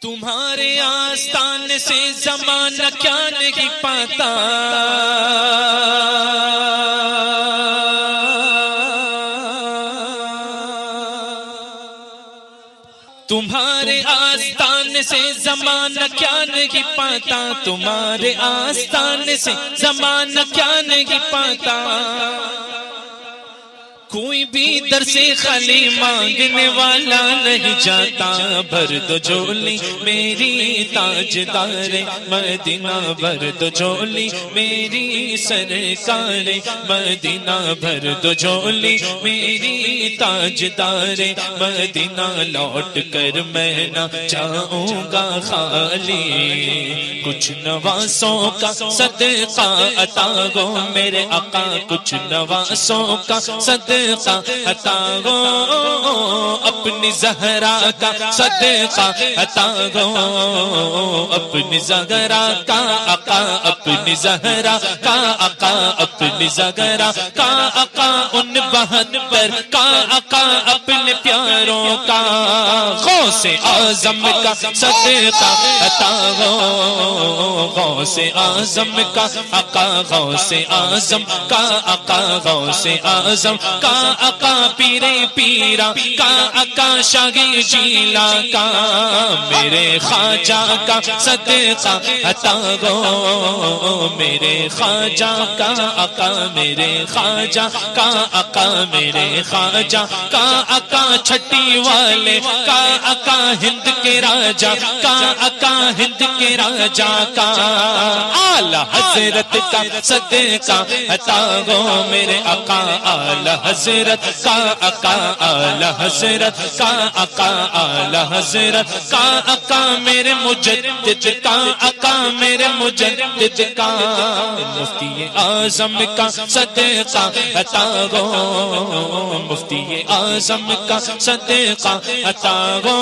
تمہارے آستان سے زمانہ کیا نہیں پاتا، تمہارے آستان سے زمانہ کیا نہیں پاتا، تمہارے آستان سے زمانہ کیا نہیں پاتا، کوئی بھی در سے خالی مانگنے والا نہیں جاتا، بھر دو جھولی میری تاجدار مدینہ، بھر دو جھولی میری سرکار مدینہ، بھر دو جھولی میری تاجدار مدینہ، لوٹ کر میں نہ جاؤں گا خالی، کچھ نواسوں کا صدقہ عطا گو میرے آقا، کچھ نواسوں کا صدقہ عطا گو، اپنی زہرا کا صدقہ عطا گو، اپنی زہرا کا آقا، اپنی زہرا کا آقا، اپنی زہرا کا آقا، ان 72 کا آقا، اپنے پیاروں کا غوث اعظم کا صدقہ عطا گو، غوث اعظم کا آقا، غوث اعظم کا آقا، غوث اعظم کا آقا، پیرے پیرا کا آقا، شاہی جیلا کا میرے خواجہ کا صدقہ عطا گو، میرے خواجہ کا آقا، میرے خواجہ کا آقا، میرے خواجہ کا آقا، چھٹی والے کا آقا، ہند کے راجا کا آقا، ہند کے راجا کا اعلی حضرت کا صدقہ عطا گو میرے آقا، اعلی حضرت کا آقا، اعلی حضرت کا آقا، اعلی حضرت کا آقا، میرے مجدد کا آقا، میرے مجدد کا مفتی اعظم کا صدقہ عطا گو، مفتی اعظم کا صدقہ عطا گو،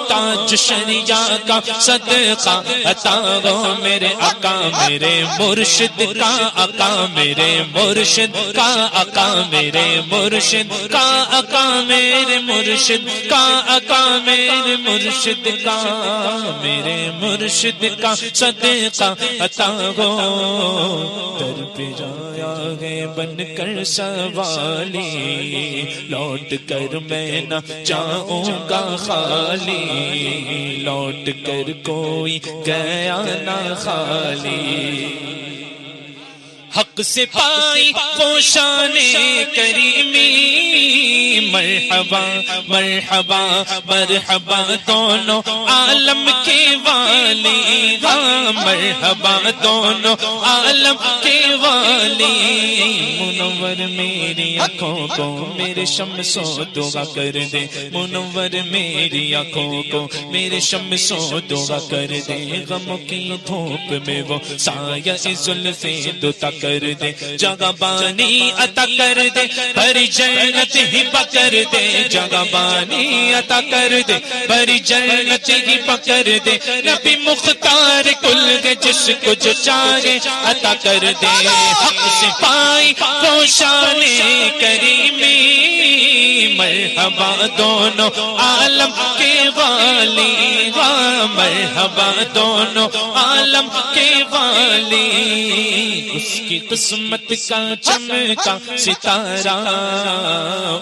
تاج شریعہ کا صدقہ عطا گو میرے آقا، میرے مرشد کا آقا، میرے مرشد کا آقا، میرے مرشد کا آقا، میرے مرشد کا آقا، میرے مرشد کا، میرے مرشد کا صدقہ عطا گو، در پہ جایا ہے بن کر سوالی، لوٹ کر میں نہ جاؤں گا خالی، لوٹ کر کوئی گیا نہ خالی، حق سے پائی وہ شان کریمی، مرحبا مرحبا مرحبا دونوں عالم کے والی، ہاں مرحبا دونوں عالم کے والی، منور میری آنکھوں کو میرے شمس و دعا کر دے، منور میری آنکھوں کو میرے شمس و دعا کر دے، غموں کی دھوپ میں وہ سایہ زلف دوتا کر دے، جگہ بانی عطا کر دے، بھری جنت ہی پکڑ دے، جگہ بانی عطا کر دے، بھری جنت ہی پکڑ دے، نبی مختار کل کے جس کو جو چاہے عطا کر دے، حق سے پائی وہ شان کریمی، مرحبا دونوں عالم کے والی، ہاں مرحبا دونوں عالم کے والی، اس کی قسمت کا چمکا ستارہ،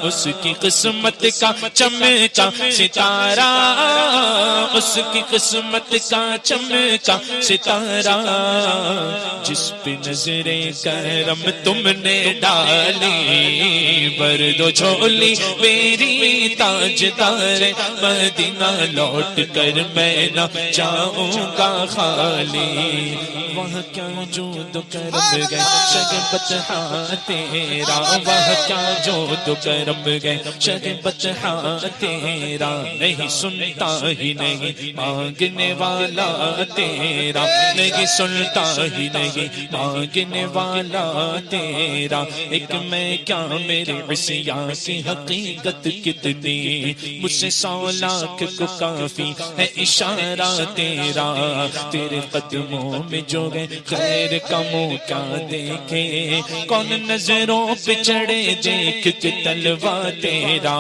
اس کی قسمت کا چمکا ستارہ، اس کی قسمت کا چمکا ستارہ، جس پہ نظر کرم تم نے ڈالی، بھر دو جھولی میری تاجدار مدینہ، لوٹ کر میں نہ جاؤں گا خالی، وہاں کیا جود کرم گئے شگ بطحا تیرا، وہاں کیا جود کرم گئے شگ بطحا تیرا، نہیں سنتا ہی نہیں مانگنے والا تیرا، نہیں سنتا ہی نہیں مانگنے والا تیرا، ایک میں کیا میرے عصیاں کی حقیقت کتنی، مجھ سے 100 لاکھ کو کافی ہے اشارہ اشارہ تیرا، تیرے قدموں میں جو گئے خیر کا منہ کیا دیکھے، کون نظروں پہ چڑھے دیکھ کے تلوا تیرا،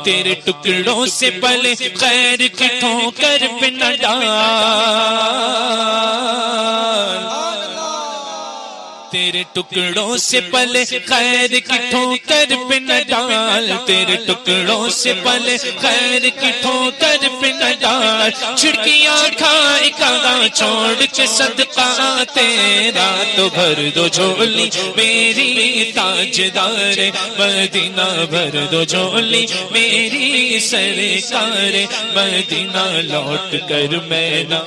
تیرے ٹکڑوں سے پلے خیر کی ٹھوکر پہ نہ ڈال، تیرے ٹکڑوں سے پلے خیر کی ٹھوکر پہ نہ ڈال، تیرے ٹکڑوں سے پلے خیر کی ٹھوکر پہ نہ ڈال، چھڑکیاں کھائے کہاں چھوڑ کے صدقہ تیرا، تو بھر دو جھولی میری تاجدار مدینہ، بھر دو جھولی میری سرکار مدینہ، لوٹ کر میں نہ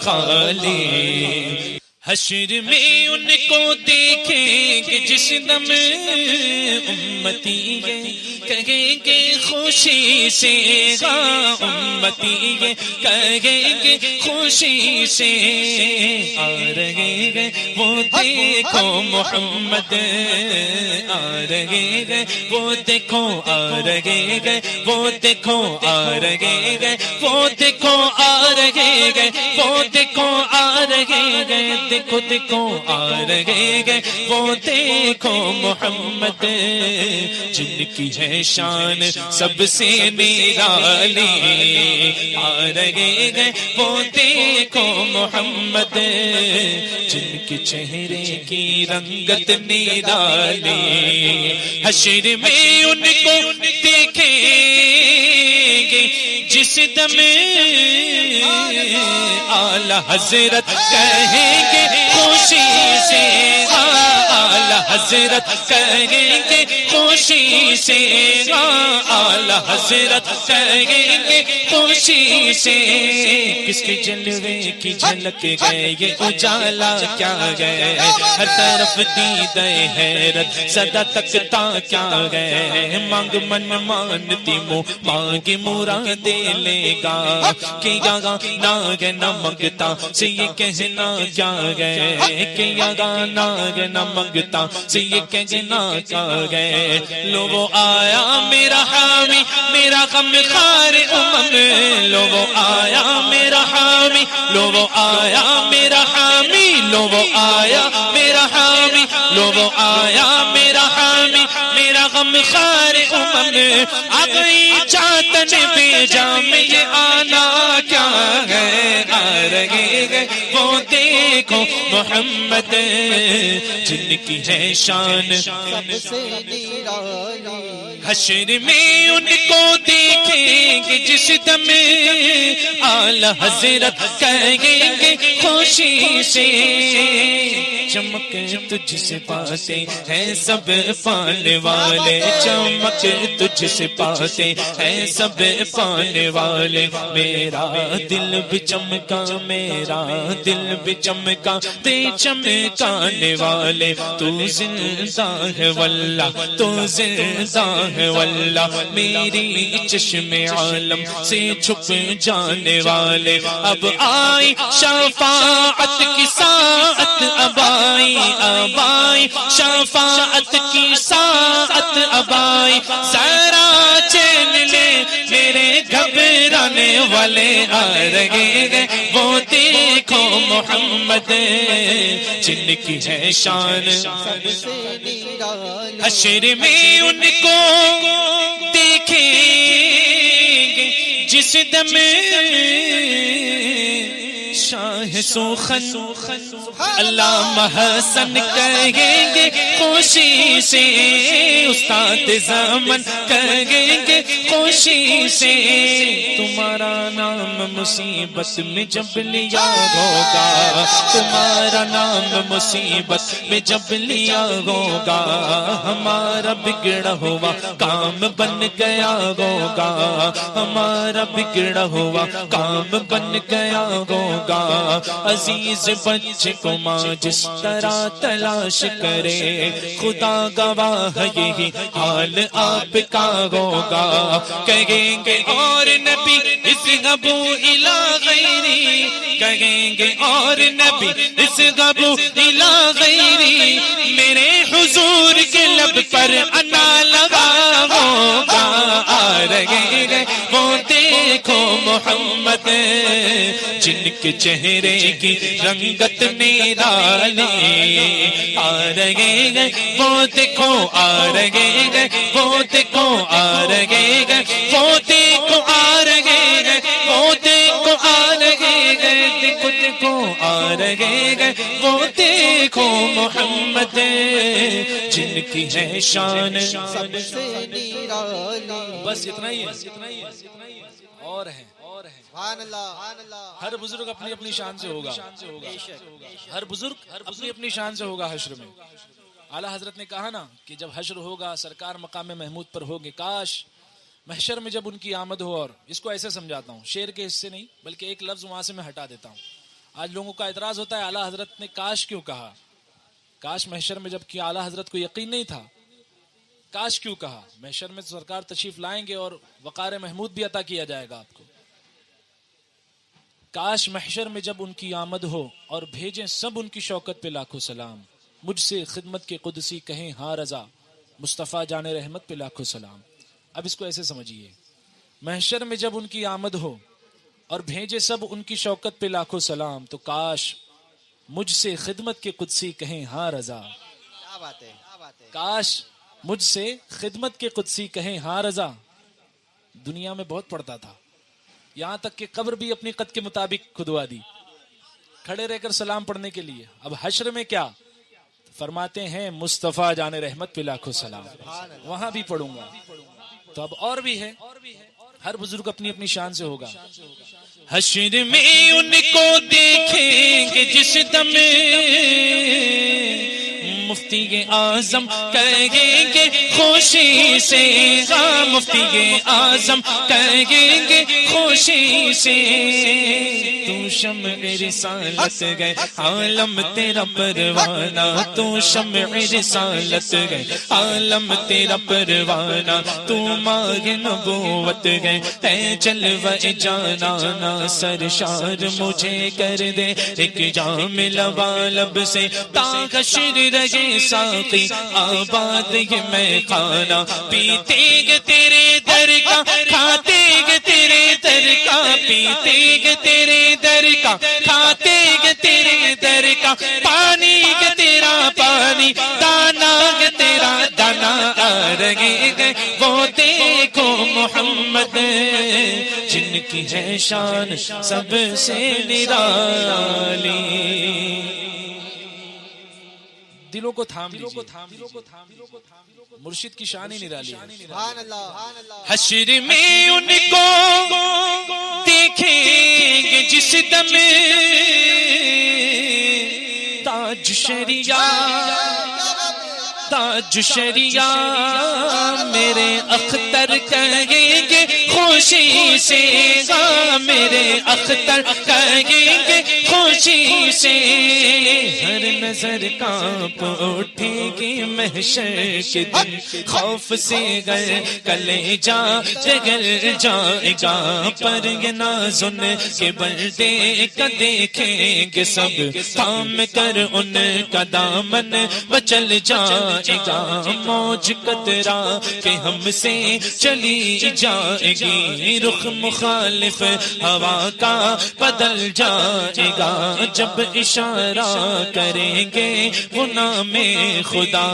خالی، حشر میں ان کو دیکھیں گے جس دم امتی یہ کہیں گے خوشی سے، امتی یہ کہیں گے خوشی سے، آ رہے ہیں وہ دیکھو محمد، آ رہے ہیں وہ دیکھو، آ رہے ہیں وہ دیکھو، آ رہے ہیں وہ دیکھو، آ رہے ہیں وہ دیکھو، آ رہے ہیں، دیکھو دیکھو آ رہے ہیں وہ دیکھو محمد، جن کی ہے شان سب سے نرالی، آ رہے ہیں وہ دیکھو محمد، جن کے چہرے کی رنگت نرالی، حشر میں ان کو دیکھیں گے جس دم اعلی حضرت کہیں گے خوشی سے، اعلی حضرت کہیں گے خوشی سے، اعلی حضرت کہیں گے خوشی سے، کس کے جلوے کی جھلک گئے یہ اجالا کیا گئے، ہر طرف دیدہ حیرت صدا تکتا کیا گئے، مانگ من مانتی منہ مانگی مرادیں لے گا، کیا گانا گے نہ منگتا سے یہ کہنا کیا گئے، کیا گانا گے نہ منگتا سے یہ کہنا کیا گئے، لو وہ آیا میرا حامی میرا غم خار امم، لو وہ آیا میرا حامی، لو وہ آیا میرا حامی، لو وہ آیا میرا حامی، لو وہ آیا میرا حامی میرا غم خار امم، آ گئی چاہتن بیجا میں یہ آنا کیا ہے، آ رہے ہیں وہ دیکھو محمد، جن کی ہے شان حشر میں ان کو دیکھیں گے جس دم اعلی حضرت کہیں گے خوشی سے، چمک تجھ سے پاتے ہیں سب پانے والے، چمک تجھ سے پاتے ہیں سب پانے والے، میرا دل بھی چمکا، میرا دل بھی چمکا تے چمکانے والے، تو زندہ ہے واللہ تو زندہ ہے واللہ، میری چشم عالم سے چھپ جانے والے، اب آئی شفاعت کی ساعت، اب آئی شفاعت کی ساعت، اب آئی ذرا چین لے میرے گھبرانے والے، آ رہے ہیں وہ دیکھو محمد، جن کی ہے شان حشر میں ان کو دیکھیں گے جس دم شاہ سوخن علامہ حسن کہیں گے خوشی سے، استاد زمن کہیں گے خوشی سے، تمہارا نام مصیبت میں جب لیا ہوگا، تمہارا نام مصیبت میں جب لیا ہوگا، ہمارا بگڑا ہوا کام بن گیا ہوگا، ہمارا بگڑا ہوا کام بن گیا ہوگا، عزیز بچے کو ماں جس طرح تلاش کرے، خدا گواہ یہی حال آپ کا ہوگا، کہیں گے اور نبی اذهبوا الی غیری، کہیں گے اور نبی اذهبوا الی غیری، میرے حضور کے لب پر انا لگا ہوگا آ رہے ہیں وہ دیکھو محمد جن کے چہرے کی رنگت نرالی آ رہے ہیں وہ دیکھو آ رہے ہیں وہ دیکھو آ رہے ہیں وہ دیکھو آ رہے ہیں وہ دیکھو آ رہے ہیں دیکھو دیکھو آ رہے ہیں وہ دیکھو محمد جن کی ہے شان سب سے نرالی. بس اتنا ہی ہے اور ہے سبحان اللہ. ہر بزرگ اپنی اپنی شان سے ہوگا ہر بزرگ اپنی اپنی شان سے ہوگا حشر میں. اعلیٰ حضرت نے کہا نا کہ جب حشر ہوگا سرکار مقام محمود پر ہوگے کاش محشر میں جب ان کی آمد ہو. اور اس کو ایسے سمجھاتا ہوں شعر کے حصے نہیں بلکہ ایک لفظ وہاں سے میں ہٹا دیتا ہوں. آج لوگوں کا اعتراض ہوتا ہے اعلیٰ حضرت نے کاش کیوں کہا. کاش محشر میں جب کہ اعلیٰ حضرت کو یقین نہیں تھا کاش کیوں کہا. محشر میں تو سرکار تشریف لائیں گے اور وقار محمود بھی عطا کیا جائے گا آپ کو. کاش محشر میں جب ان کی آمد ہو اور بھیجیں سب ان کی شوکت پہ لاکھوں سلام. مجھ سے خدمت کے قدسی کہیں ہاں رضا مصطفیٰ جان رحمت پہ لاکھوں سلام. اب اس کو ایسے سمجھیے محشر میں جب ان کی آمد ہو اور بھیجے سب ان کی شوکت پہ لاکھوں سلام تو کاش مجھ سے خدمت کے قدسی کہیں ہاں رضا. کیا بات ہے. کاش مجھ سے خدمت کے قدسی کہیں ہاں رضا. دنیا میں بہت پڑھتا تھا یہاں تک کہ قبر بھی اپنی قد کے مطابق کھدوا دی کھڑے رہ کر سلام پڑھنے کے لیے. اب حشر میں کیا فرماتے ہیں مصطفیٰ جان رحمت پہ لاکھوں سلام. وہاں بھی پڑھوں گا. تو اب اور بھی ہے ہر بزرگ اپنی اپنی شان سے ہوگا. حشر میں ان کو دیکھیں گے جس دم مفتی اعظم کہیں گے خوشی سے مفتی اعظم کہیں گے خوشی سے تو شمع رسالت گئے عالم تیرا پروانہ تو شمع رسالت گئے عالم تیرا پروانہ تو ماہ نبوت گئے اے جلوہ جانانا سرشار مجھے کر دے ایک جام لبالب سے تا حشر رہے ساقی آباد یہ میں خانہ پیتے گے تیرے در کا کھاتے گے تیرے در کا پیتے گے تیرے در کا کھاتے گے تیرے در کا پانی گے تیرا پانی دانا گے تیرا دانا آ رہے گے وہ دیکھو محمد جن کی ہے شان سب سے نرالی. دلوں کو تھام لیجئے مرشد کی شان ہی نرالی ہے. سبحان اللہ. حشر میں ان کو دیکھیں گے جس دم تاج شریعہ میرے اختر کہیں گے خوشی سے میرے اختر کہیں گے خوشی سے ہر نظر کانپ اٹھے گی محشر کے دن خوف سے گئے کلیجا جگل جائے گا پر یہ نازن کے بردے کا دیکھیں گے سب تھام کر ان کا دامن بچل جائے گا موج قطرہ کہ ہم سے چلی جائے گی رخ مخالف ہوا کا بدل جائے گا جب اشارہ کریں گے وہ نام خدا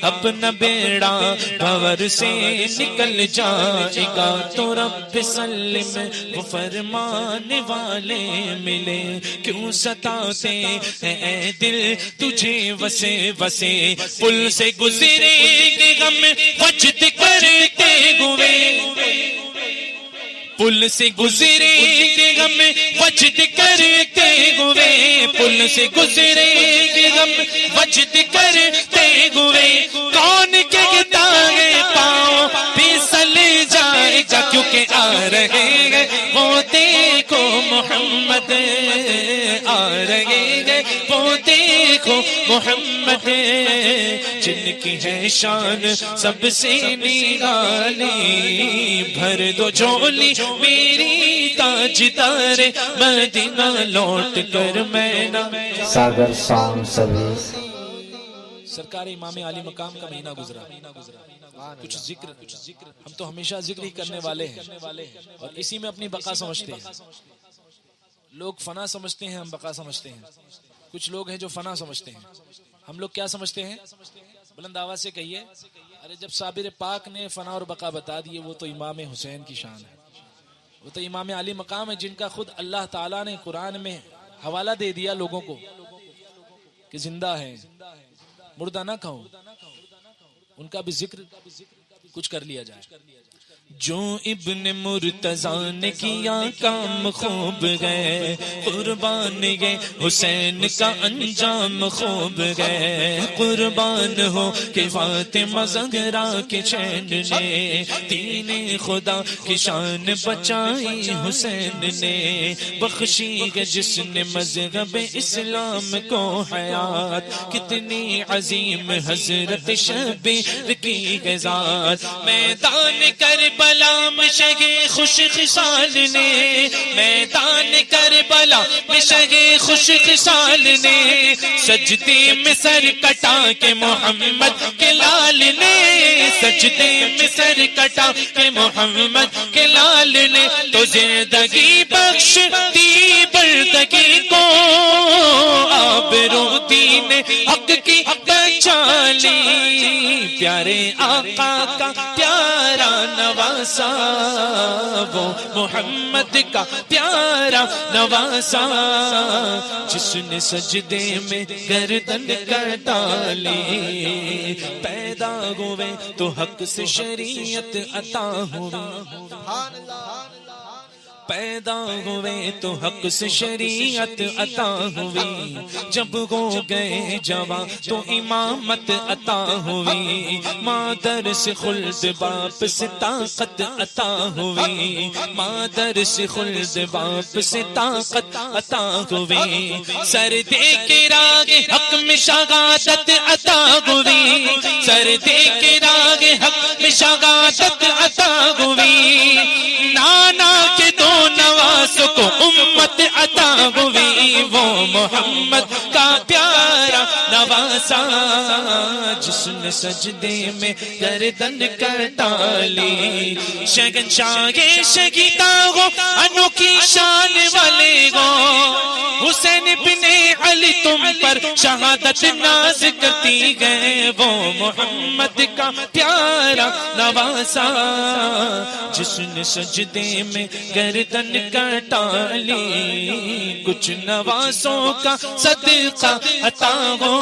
اپنا بیڑا بھور سے نکل جائے گا تو رب سلم وہ فرمانے والے ملے کیوں ستاتے اے دل تجھے وسے وسے پل سے گزرے گے غم وجد کرتے ہوئے پل سے گزرے گے غم وجد کرتے ہوئے پل سے گزرے گے غم وجد کرتے ہوئے کون کہتا ہے پاؤں پھسل جائے گا کیونکہ آ رہے ہیں وہ دیکھو محمد آ رہے ہیں وہ دیکھو محمد جن کی ہے شان سب سے نرالی بھر دو جھولی میری تاجدار مدینہ لوٹ کر میں نہ ساگر ساؤنڈ سروس سرکار امام علی مقام کا مہینہ گزرا. کچھ ذکر ہم تو ہمیشہ ذکر ہی کرنے والے ہیں اور اسی میں اپنی بقا سمجھتے ہیں. لوگ فنا سمجھتے ہیں، ہم بقا سمجھتے ہیں. کچھ لوگ ہیں جو فنا سمجھتے ہیں، ہم لوگ کیا سمجھتے ہیں؟ بلند آواز سے کہیے. ارے جب صابر پاک نے فنا اور بقا بتا دیے، وہ تو امام حسین کی شان ہے، وہ تو امام علی مقام ہے، جن کا خود اللہ تعالیٰ نے قرآن میں حوالہ دے دیا لوگوں کو کہ زندہ ہے، مردہ نہ کھاؤ. ان کا بھی ذکر کچھ کر لیا جائے. جو ابن مرتضیٰ نے کیا کام خوب گئے، قربان گئے حسین کا انجام خوب گئے. قربان ہو کہ فاطمہ زہرا کے چین نے دین خدا کی شان بچائی. حسین نے بخشی ہے جس نے مذہب اسلام کو حیات. کتنی عظیم حضرت شبیر کی ہے ذات. میدان کربلا میں شگے خوش خصال نے، میدان کربلا میں شگے خوش خصال نے سجدے میں سر کٹا کے محمد کے لال نے، سجدے میں سر کٹا کے محمد کے لال نے تو زندگی بخش دی بردگی کو. آبرو دین حق کی بچا لی، پیارے آقا کا پیارا نواسا، وہ محمد کا پیارا نواسا، جس نے سجدے میں گردن کٹا لی. پیدا ہوئے تو حق سے شریعت عطا ہوئی، پیدا ہوئے تو حق سے شریعت عطا ہوئی. جب ہو گئے جوان تو امامت عطا ہوئی. مادر سے خلد باپ سے طاقت عطا ہوئی، مادر سے خلد باپ سے طاقت عطا ہوئی. سر دے کے راگ حق میں شہادت عطا ہوئی، سر دے کے راگ حق میں شہادت عطا ہوئی. نانا کے دو نواسوں کو امت عطا ہوئی. وہ محمد کا پیارا نواسا، جس نے سجدے میں گردن کٹا لی. شہنشاہ شگیتا ہو، انوکھی شان والے ہو، حسین بن علی تم پر شہادت ناز کرتی گئے. وہ محمد کا پیارا نواسا، جس نے سجدے میں گردن کٹا لی. کچھ نوازوں کا صدقہ عطا ہو،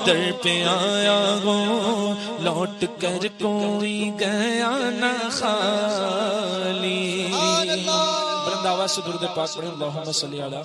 در پہ آیا ہو لوٹ کر کوئی گیا نہ خالی. بلند آواز سے درود پاک پڑھیں. اللہم صلی علی